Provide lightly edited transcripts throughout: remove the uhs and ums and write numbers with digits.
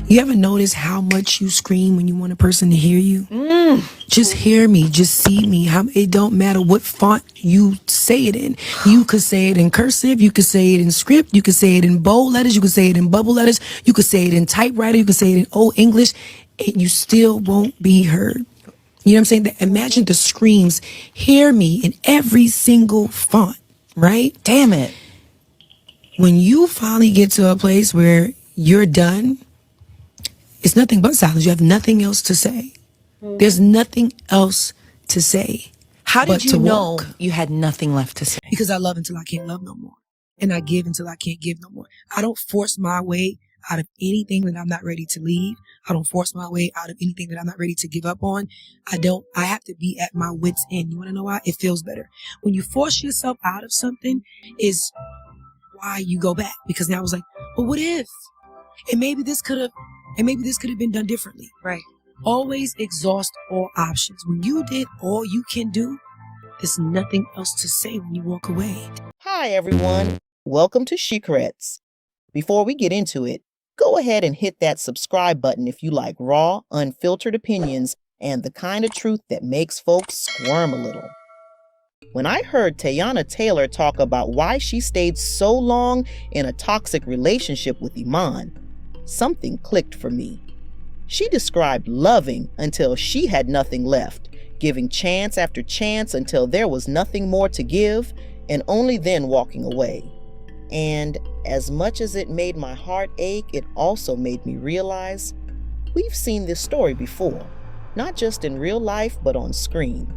You ever notice how much you scream when you want a person to hear you? Just hear me, just see me. It don't matter what font you say it in. You could say it in cursive, you could say it in script, you could say it in bold letters, you could say it in bubble letters, you could say it in typewriter, you could say it in old English, and you still won't be heard. You know what I'm saying? Imagine the screams, hear me in every single font, right? Damn it. When you finally get to a place where you're done, it's nothing but silence. You have nothing else to say. There's nothing else to say. How did you know walk. you had nothing left to say? Because I love until I can't love no more. And I give until I can't give no more. I don't force my way out of anything that I'm not ready to leave. I don't force my way out of anything that I'm not ready to give up on. I have to be at my wit's end. You want to know why? It feels better. When you force yourself out of something is why you go back. Because now it's like, well, what if? And maybe this could have been done differently. Right. Always exhaust all options. When you did all you can do, there's nothing else to say when you walk away. Hi, everyone. Welcome to Shhhcrets. Before we get into it, go ahead and hit that subscribe button if you like raw, unfiltered opinions and the kind of truth that makes folks squirm a little. When I heard Teyana Taylor talk about why she stayed so long in a toxic relationship with Iman, something clicked for me. She described loving until she had nothing left, giving chance after chance until there was nothing more to give, and only then walking away. And as much as it made my heart ache, it also made me realize we've seen this story before, not just in real life, but on screen.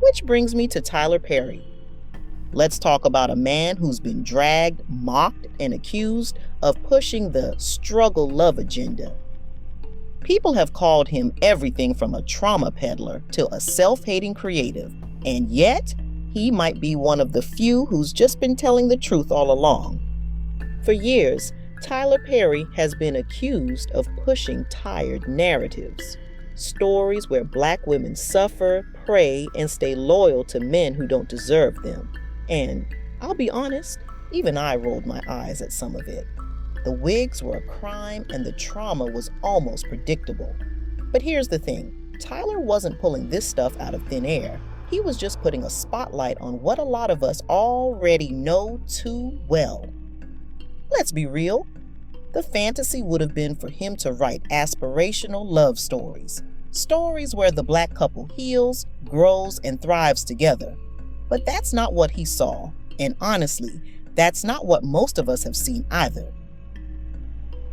Which brings me to Tyler Perry. Let's talk about a man who's been dragged, mocked, and accused of pushing the struggle love agenda. People have called him everything from a trauma peddler to a self-hating creative, and yet he might be one of the few who's just been telling the truth all along. For years, Tyler Perry has been accused of pushing tired narratives, stories where Black women suffer, pray, and stay loyal to men who don't deserve them. And I'll be honest, even I rolled my eyes at some of it. The wigs were a crime and the trauma was almost predictable. But here's the thing, Tyler wasn't pulling this stuff out of thin air. He was just putting a spotlight on what a lot of us already know too well. Let's be real. The fantasy would have been for him to write aspirational love stories. Stories where the Black couple heals, grows, and thrives together. But that's not what he saw. And honestly, that's not what most of us have seen either.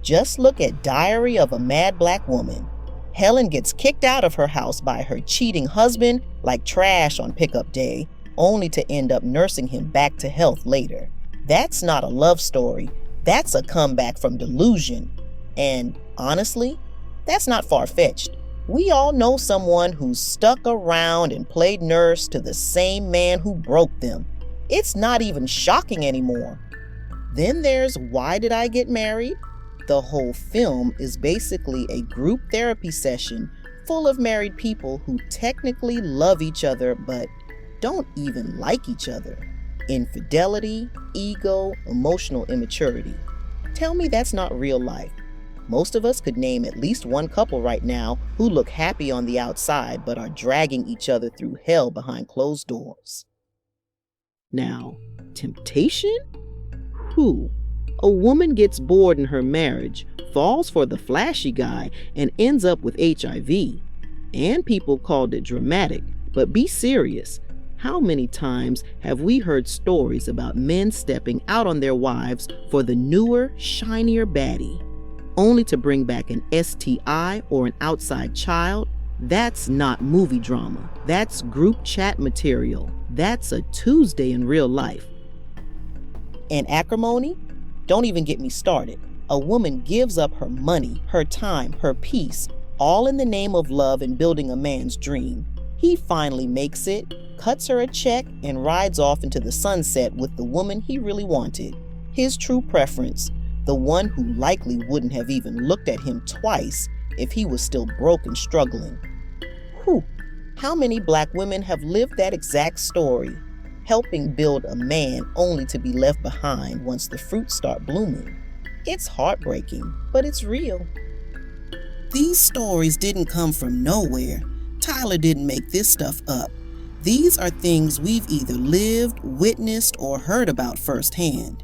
Just look at Diary of a Mad Black Woman. Helen gets kicked out of her house by her cheating husband like trash on pickup day, only to end up nursing him back to health later. That's not a love story. That's a comeback from delusion. And honestly, that's not far-fetched. We all know someone who's stuck around and played nurse to the same man who broke them. It's not even shocking anymore. Then there's Why Did I Get Married? The whole film is basically a group therapy session full of married people who technically love each other but don't even like each other. Infidelity, ego, emotional immaturity. Tell me that's not real life. Most of us could name at least one couple right now who look happy on the outside but are dragging each other through hell behind closed doors. Now, temptation? Who? A woman gets bored in her marriage, falls for the flashy guy, and ends up with HIV. And people called it dramatic, but be serious. How many times have we heard stories about men stepping out on their wives for the newer, shinier baddie, only to bring back an STI or an outside child? That's not movie drama. That's group chat material. That's a Tuesday in real life. And Acrimony? Don't even get me started. A woman gives up her money, her time, her peace, all in the name of love and building a man's dream. He finally makes it, cuts her a check, and rides off into the sunset with the woman he really wanted. His true preference, the one who likely wouldn't have even looked at him twice if he was still broke and struggling. Whew, how many Black women have lived that exact story? Helping build a man only to be left behind once the fruits start blooming. It's heartbreaking, but it's real. These stories didn't come from nowhere. Tyler didn't make this stuff up. These are things we've either lived, witnessed, or heard about firsthand.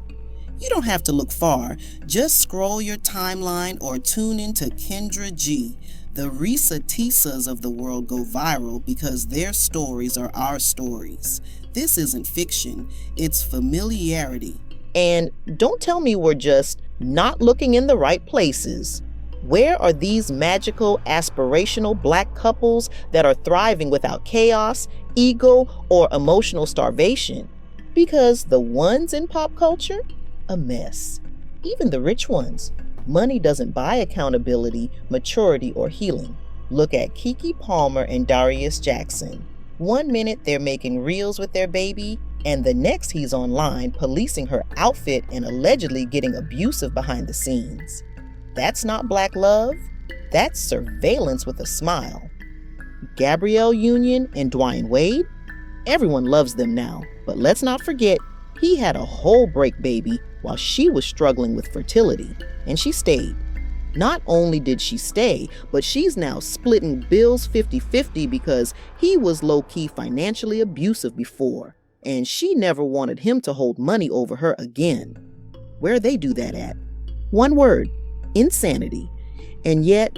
You don't have to look far. Just scroll your timeline or tune into Kendra G. The Risa Tisas of the world go viral because their stories are our stories. This isn't fiction, it's familiarity. And don't tell me we're just not looking in the right places. Where are these magical, aspirational Black couples that are thriving without chaos, ego, or emotional starvation? Because the ones in pop culture? A mess. Even the rich ones. Money doesn't buy accountability, maturity, or healing. Look at Keke Palmer and Darius Jackson. One minute they're making reels with their baby, and the next he's online policing her outfit and allegedly getting abusive behind the scenes. That's not Black love. That's surveillance with a smile. Gabrielle Union and Dwayne Wade? Everyone loves them now, but let's not forget he had a whole break baby while she was struggling with fertility, and she stayed. Not only did she stay, but she's now splitting bills 50-50 because he was low-key financially abusive before, and she never wanted him to hold money over her again. Where they do that at? One word: insanity. And yet,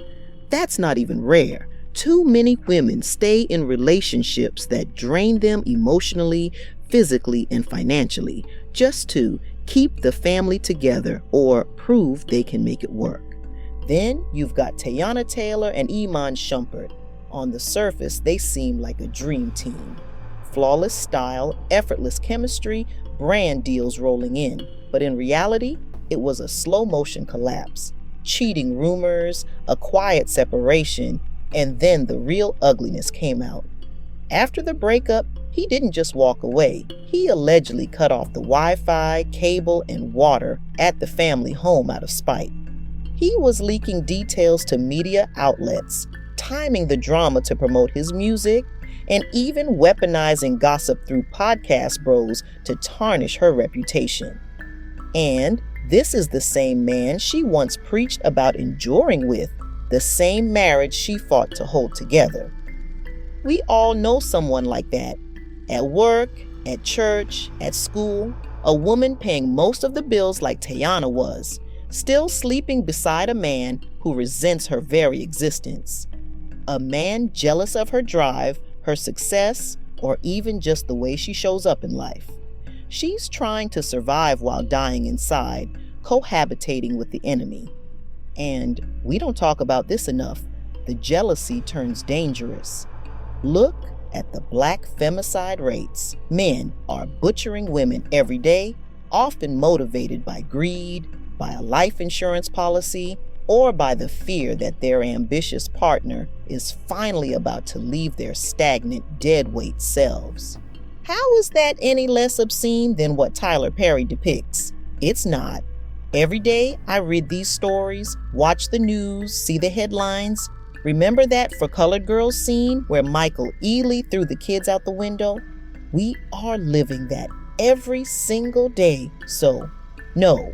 that's not even rare. Too many women stay in relationships that drain them emotionally, physically, and financially, just to keep the family together or prove they can make it work. Then you've got Teyana Taylor and Iman Shumpert. On the surface, they seem like a dream team. Flawless style, effortless chemistry, brand deals rolling in. But in reality, it was a slow motion collapse. Cheating rumors, a quiet separation, and then the real ugliness came out. After the breakup, he didn't just walk away. He allegedly cut off the Wi-Fi, cable, and water at the family home out of spite. He was leaking details to media outlets, timing the drama to promote his music, and even weaponizing gossip through podcast bros to tarnish her reputation. And this is the same man she once preached about enduring with, the same marriage she fought to hold together. We all know someone like that. At work, at church, at school, a woman paying most of the bills like Teyana was, still sleeping beside a man who resents her very existence. A man jealous of her drive, her success, or even just the way she shows up in life. She's trying to survive while dying inside, cohabitating with the enemy. And we don't talk about this enough. The jealousy turns dangerous. Look at the Black femicide rates. Men are butchering women every day, often motivated by greed, by a life insurance policy, or by the fear that their ambitious partner is finally about to leave their stagnant, deadweight selves. How is that any less obscene than what Tyler Perry depicts? It's not. Every day I read these stories, watch the news, see the headlines. Remember that For Colored Girls scene where Michael Ealy threw the kids out the window? We are living that every single day. So, no,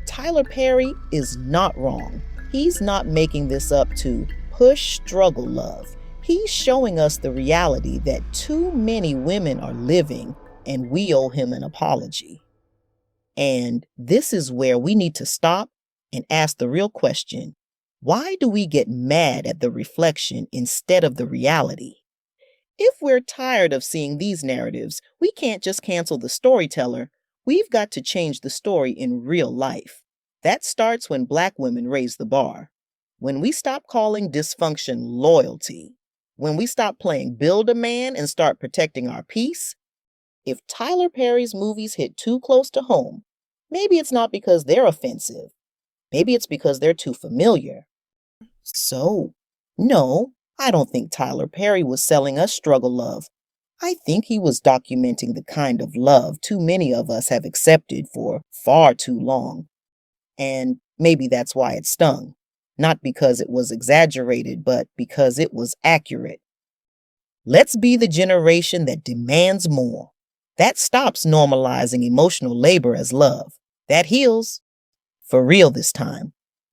Tyler Perry is not wrong. He's not making this up to push struggle love. He's showing us the reality that too many women are living, and we owe him an apology. And this is where we need to stop and ask the real question. Why do we get mad at the reflection instead of the reality? If we're tired of seeing these narratives, we can't just cancel the storyteller. We've got to change the story in real life. That starts when Black women raise the bar. When we stop calling dysfunction loyalty. When we stop playing build a man and start protecting our peace. If Tyler Perry's movies hit too close to home, maybe it's not because they're offensive. Maybe it's because they're too familiar. So, no, I don't think Tyler Perry was selling us struggle love. I think he was documenting the kind of love too many of us have accepted for far too long. And maybe that's why it stung. Not because it was exaggerated, but because it was accurate. Let's be the generation that demands more. That stops normalizing emotional labor as love. That heals. For real this time.